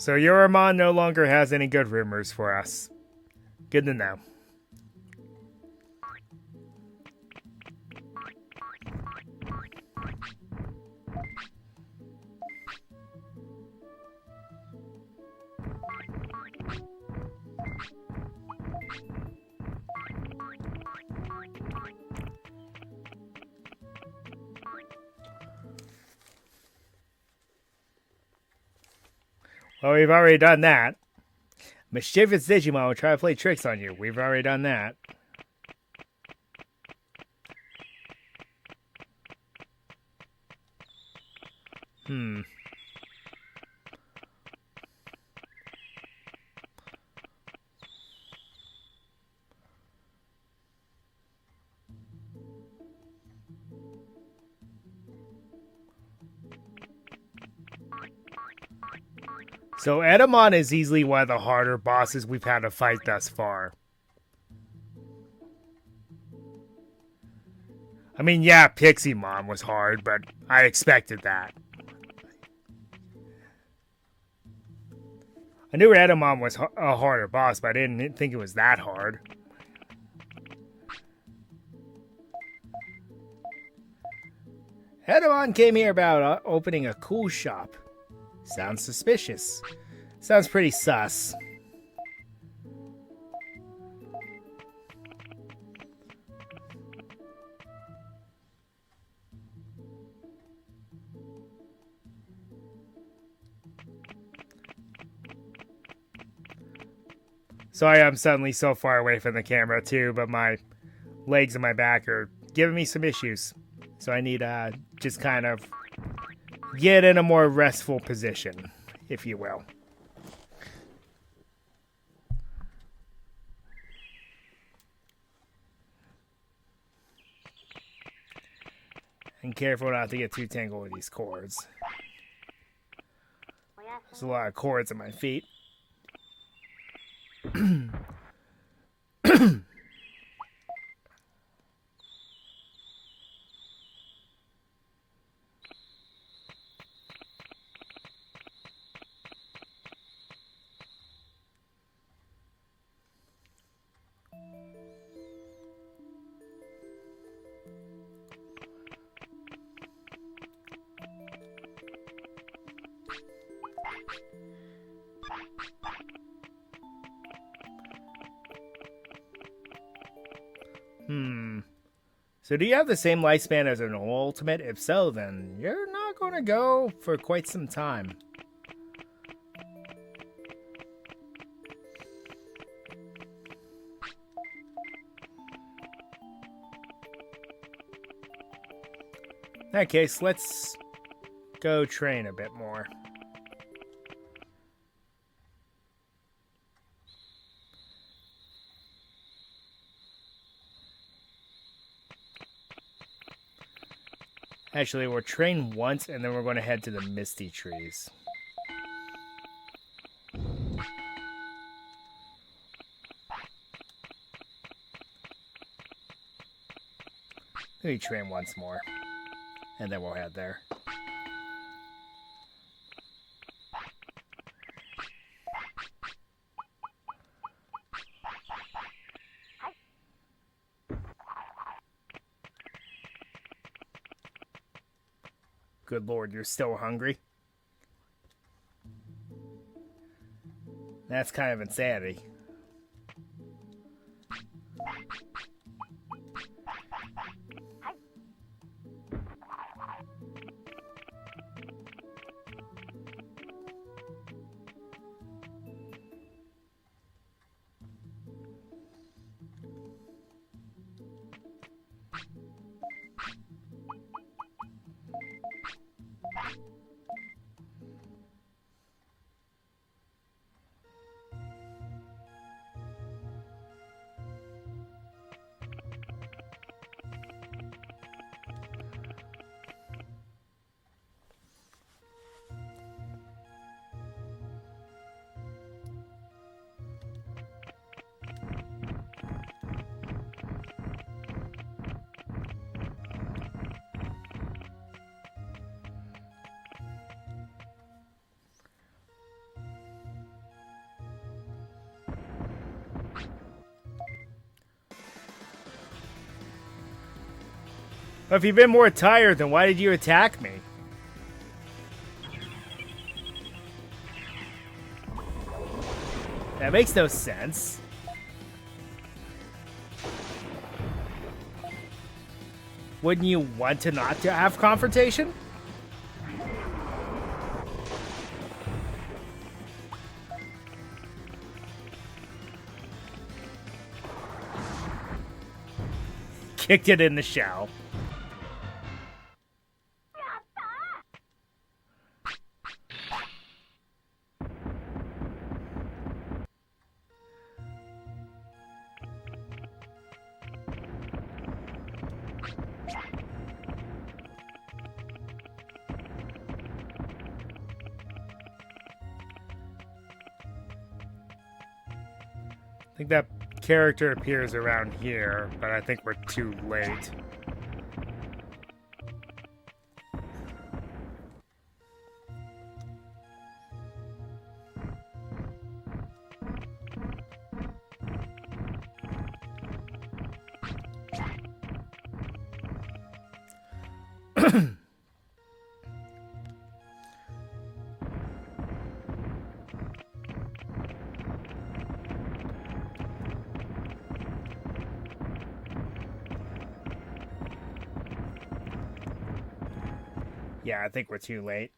So Yoramon no longer has any good rumors for us. Good to know. Well, we've already done that. Mischievous Digimon will try to play tricks on you. We've already done that. So Edamon is easily one of the harder bosses we've had to fight thus far. I mean, yeah, Pixie-Mon was hard, but I expected that. I knew Edamon was a harder boss, but I didn't think it was that hard. Edamon came here about opening a cool shop. Sounds suspicious. Sounds pretty sus. Sorry I'm suddenly so far away from the camera too, but my legs and my back are giving me some issues. So I need to just kind of get in a more restful position, if you will. And careful not to get too tangled with these cords. There's a lot of cords at my feet. So do you have the same lifespan as an ultimate? If so, then you're not going to go for quite some time. In that case, let's go train a bit more. Actually, we'll train once, and then we're going to head to the Misty Trees. Maybe train once more, and then we'll head there. Good lord, you're still hungry? That's kind of insanity. But if you've been more tired, then why did you attack me? That makes no sense. Wouldn't you want to not to have confrontation? Kicked it in the shell. I think that character appears around here, but I think we're too late. Yeah, I think we're too late.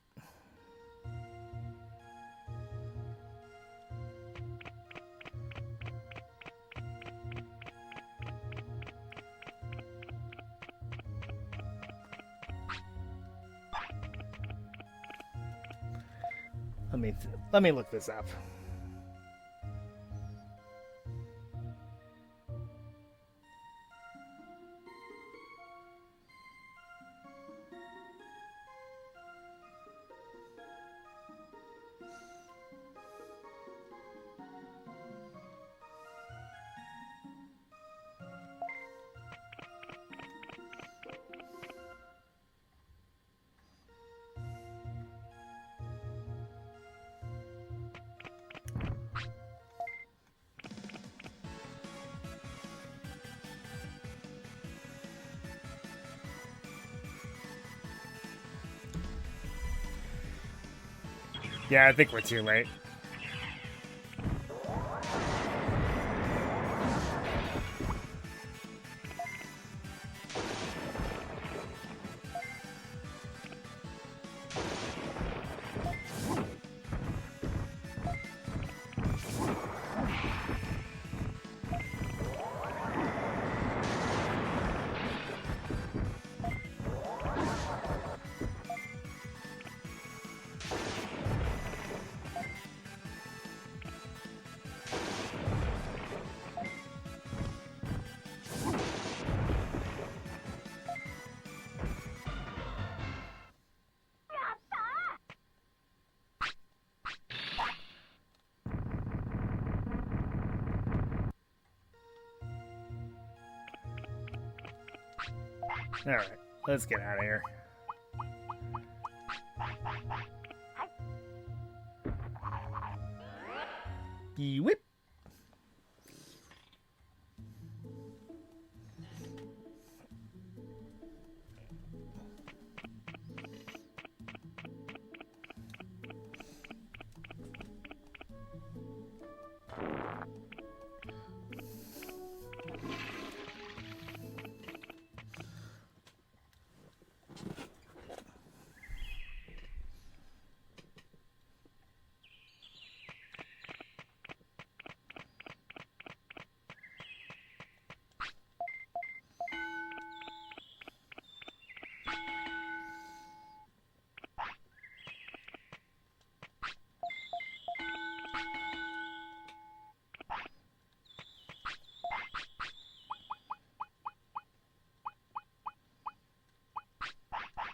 Let me look this up. Yeah, I think we're too late. Alright, let's get out of here. Whip.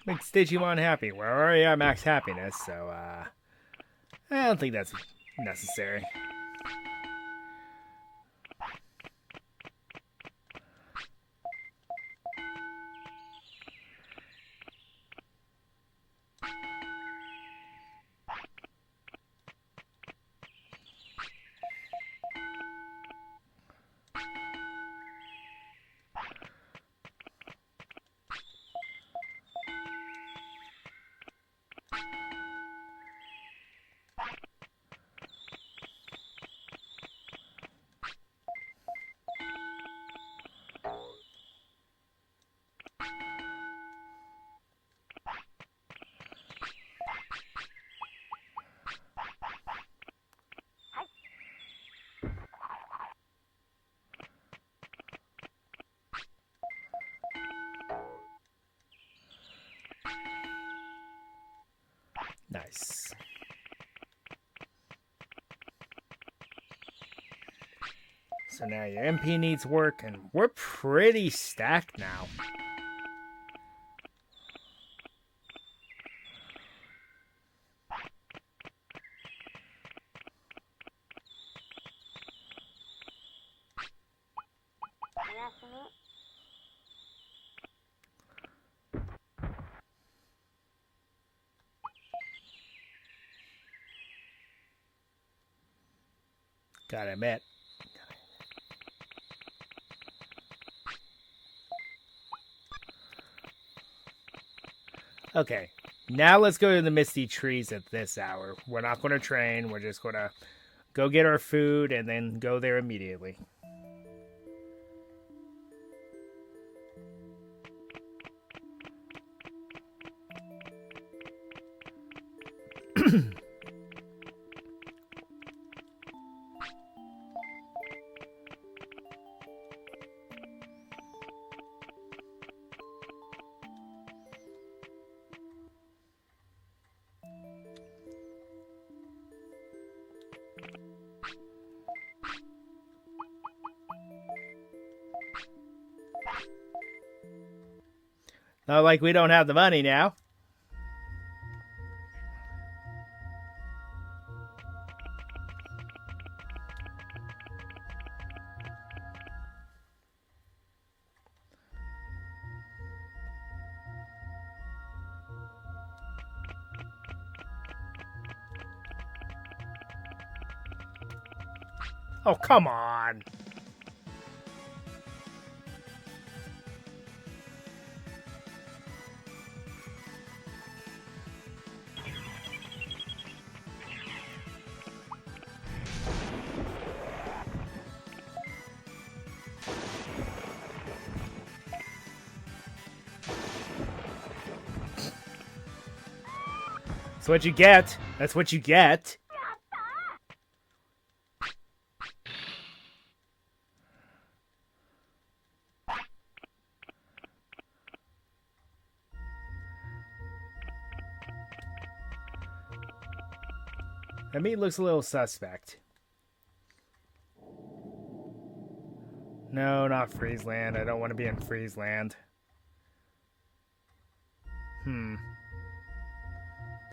Makes Digimon happy. We're already at max happiness, so I don't think that's necessary. Nice. So now your MP needs work, and we're pretty stacked now. Gotta admit. Okay, now let's go to the Misty Trees at this hour. We're not going to train. We're just going to go get our food and then go there immediately. Not like we don't have the money now. Oh, come on. That's what you get. That's what you get. That meat looks a little suspect. No, not Friesland. I don't want to be in Friesland.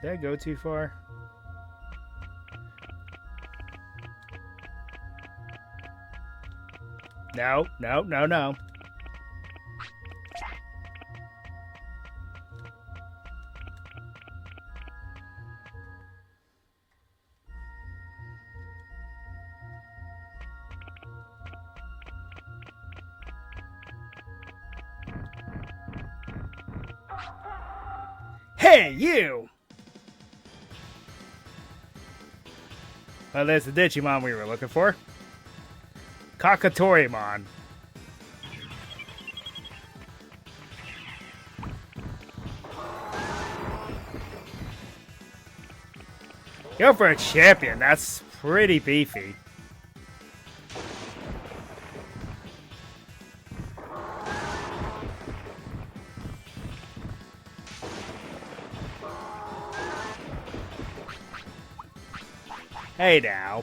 Did I go too far? No, no, no, no. Hey, you! Well, there's the Digimon we were looking for. Kakatorimon. Go for a champion. That's pretty beefy. Hey now.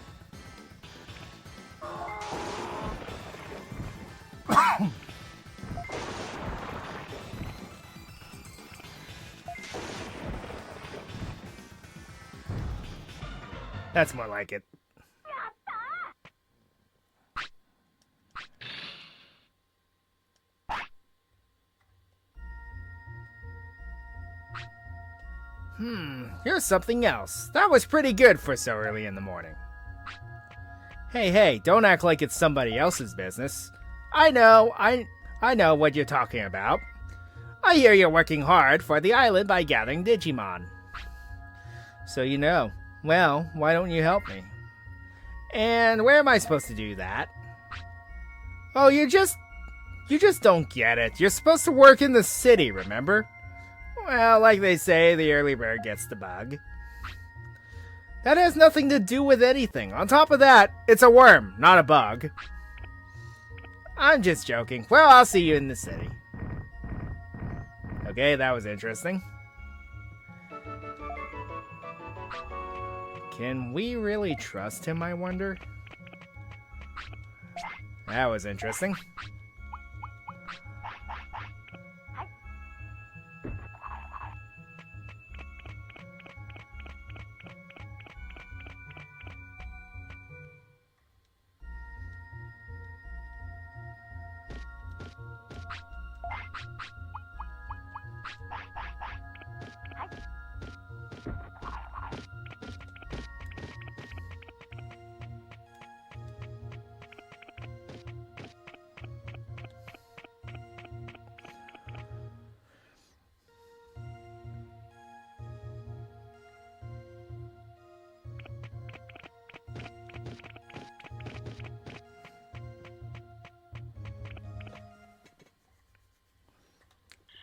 That's more like it. Here's something else. That was pretty good for so early in the morning. Hey, don't act like it's somebody else's business. I know what you're talking about. I hear you're working hard for the island by gathering Digimon. So you know. Well, why don't you help me? And where am I supposed to do that? Oh, you just don't get it. You're supposed to work in the city, remember? Well, like they say, the early bird gets the bug. That has nothing to do with anything. On top of that, it's a worm, not a bug. I'm just joking. Well, I'll see you in the city. Okay, that was interesting. Can we really trust him, I wonder? That was interesting.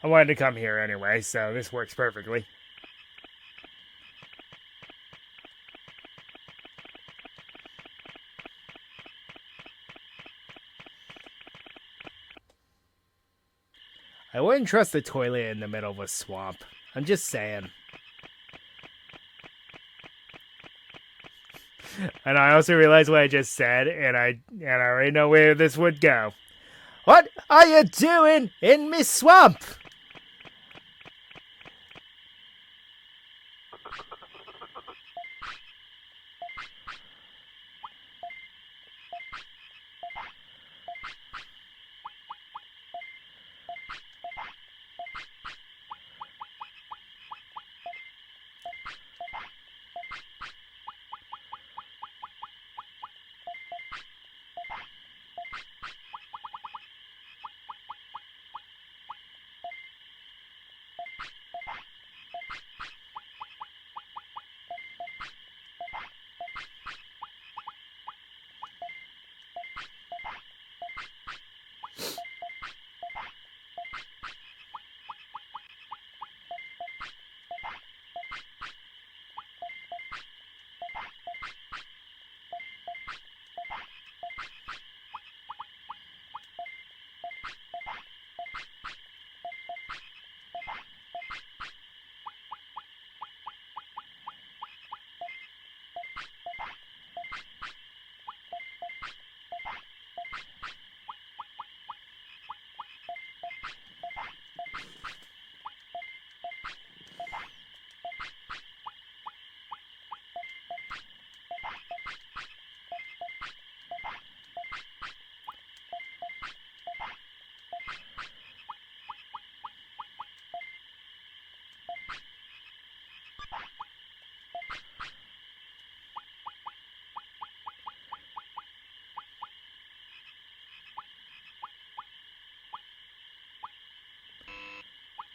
I wanted to come here anyway, so this works perfectly. I wouldn't trust the toilet in the middle of a swamp. I'm just saying. And I also realized what I just said, and I already know where this would go. What are you doing in me swamp?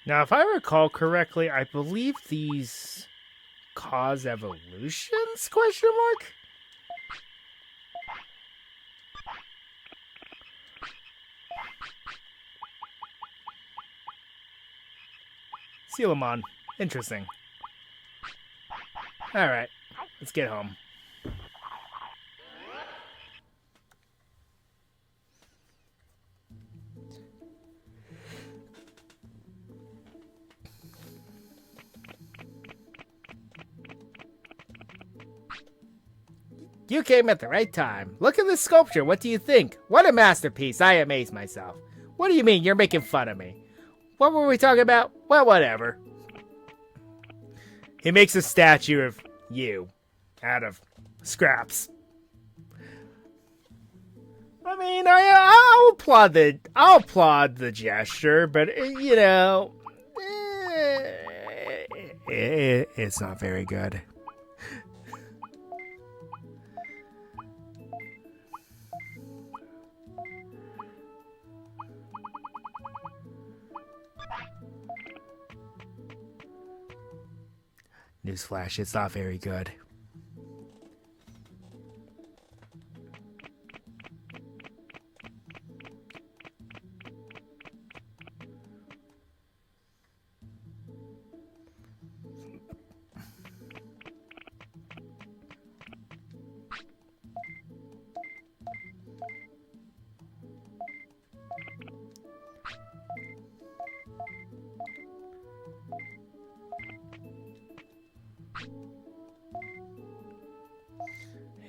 Now, if I recall correctly, I believe these cause evolutions? Question mark? Sealamon. Interesting. Alright, let's get home. You came at the right time. Look at this sculpture. What do you think? What a masterpiece. I amaze myself. What do you mean? You're making fun of me. What were we talking about? Well, whatever. He makes a statue of you out of scraps. I mean, I'll applaud the gesture, but you know, it's not very good. Newsflash, it's not very good.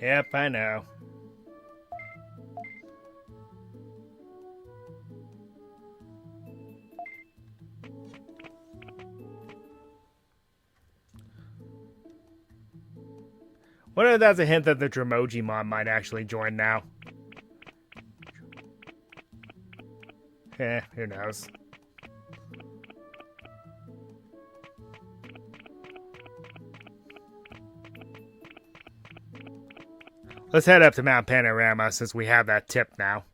Yep, I know. Wonder if that's a hint that the Dromogimon might actually join now. Who knows. Let's head up to Mount Panorama since we have that tip now.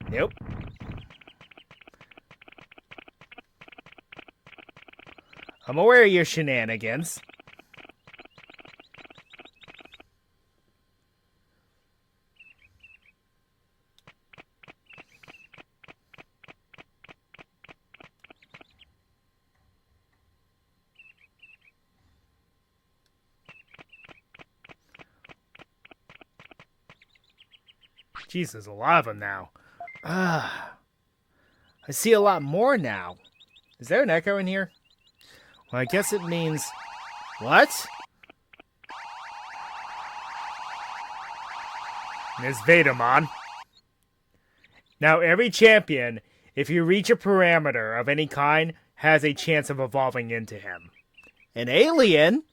Nope. I'm aware of your shenanigans. Jeez, there's a lot of them now. I see a lot more now. Is there an echo in here? Well, I guess it means... What? Miss Vedamon. Now, every champion, if you reach a parameter of any kind, has a chance of evolving into him. An alien?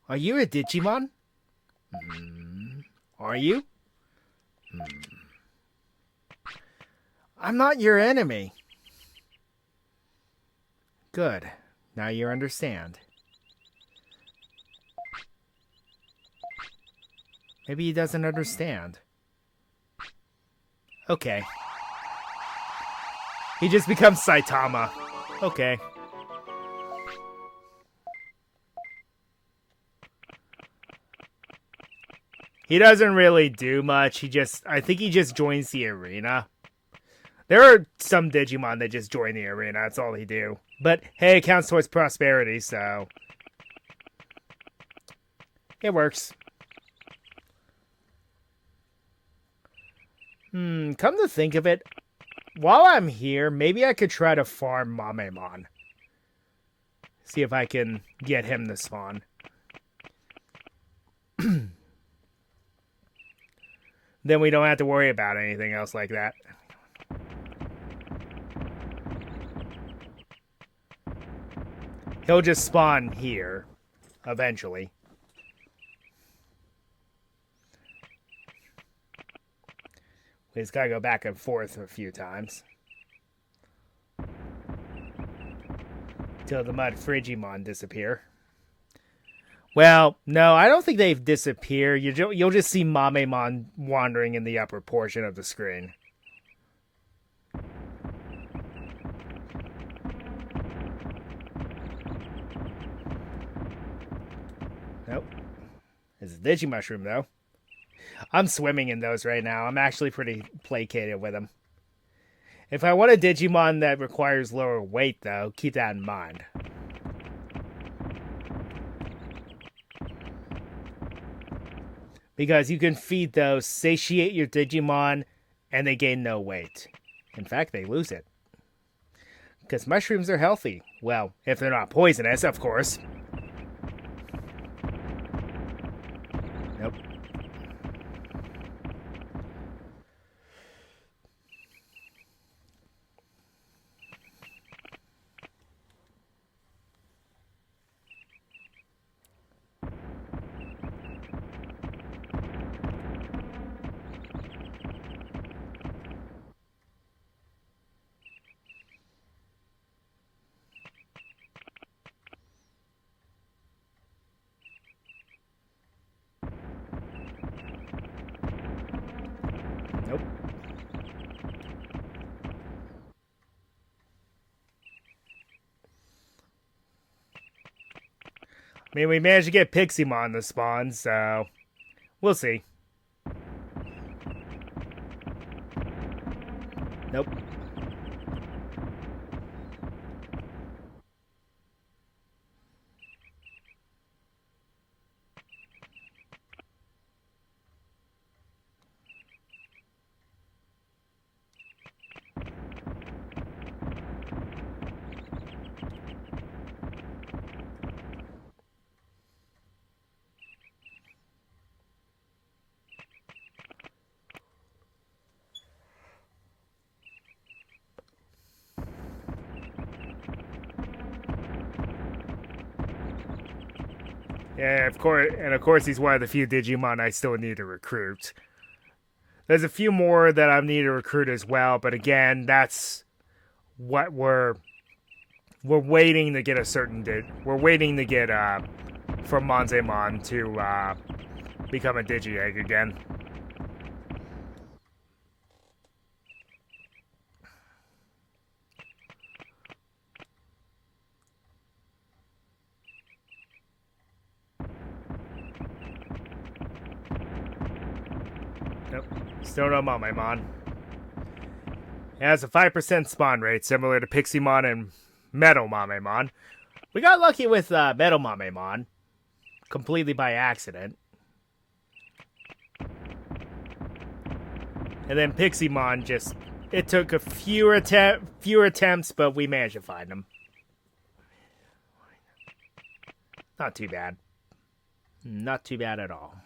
Are you a Digimon? Are you? I'm not your enemy. Good. Now you understand. Maybe he doesn't understand. Okay. He just becomes Saitama. Okay. He doesn't really do much. I think he just joins the arena. There are some Digimon that just join the arena. That's all they do. But, hey, it counts towards prosperity, so... It works. Come to think of it, while I'm here, maybe I could try to farm Mamemon. See if I can get him to spawn. Then we don't have to worry about anything else like that. He'll just spawn here, eventually. We just gotta go back and forth a few times. Till the Mud Frigimon disappear. Well, no, I don't think they've disappeared. You'll just see Mamemon wandering in the upper portion of the screen. Nope. It's a Digimushroom, though. I'm swimming in those right now. I'm actually pretty placated with them. If I want a Digimon that requires lower weight, though, keep that in mind. Because you can feed those, satiate your Digimon, and they gain no weight. In fact, they lose it. Because mushrooms are healthy. Well, if they're not poisonous, of course. Nope. I mean, we managed to get Piximon to spawn, so we'll see. Nope. Yeah, of course, he's one of the few Digimon I still need to recruit. There's a few more that I need to recruit as well, but again, that's what we're waiting to get a certain we're waiting to get for Monzemon to become a Digi-Egg again. Nope. Still no Mamemon. It has a 5% spawn rate, similar to Piximon and Metal Mamemon. We got lucky with Metal Mamemon, completely by accident. And then Piximon just... It took a few attempts, but we managed to find him. Not too bad. Not too bad at all.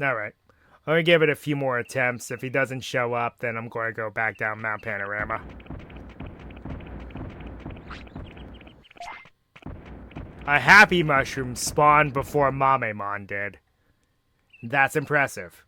Alright. I'm going to give it a few more attempts. If he doesn't show up, then I'm going to go back down Mount Panorama. A Happy Mushroom spawned before Mamemon did. That's impressive.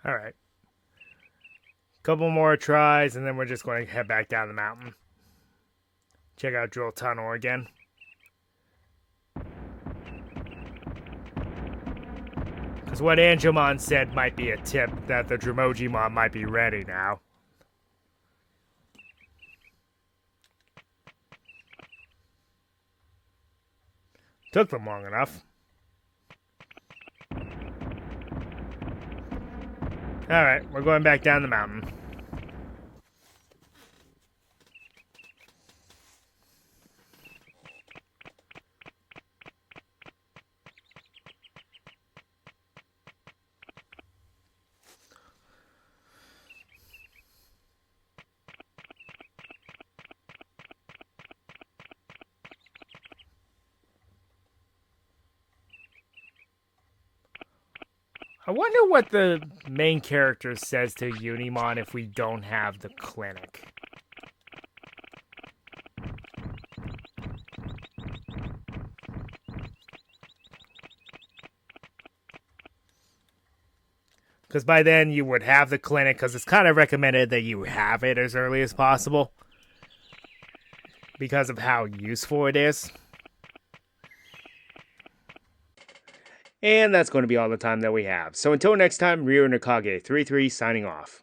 Alright. Couple more tries, and then we're just going to head back down the mountain. Check out Drill Tunnel again. Because what Angelmon said might be a tip that the Dremogimon might be ready now. Took them long enough. Alright, we're going back down the mountain. I wonder what the main character says to Unimon if we don't have the clinic. Because by then you would have the clinic, because it's kind of recommended that you have it as early as possible. Because of how useful it is. And that's going to be all the time that we have. So until next time, Ryo Nakage 33 signing off.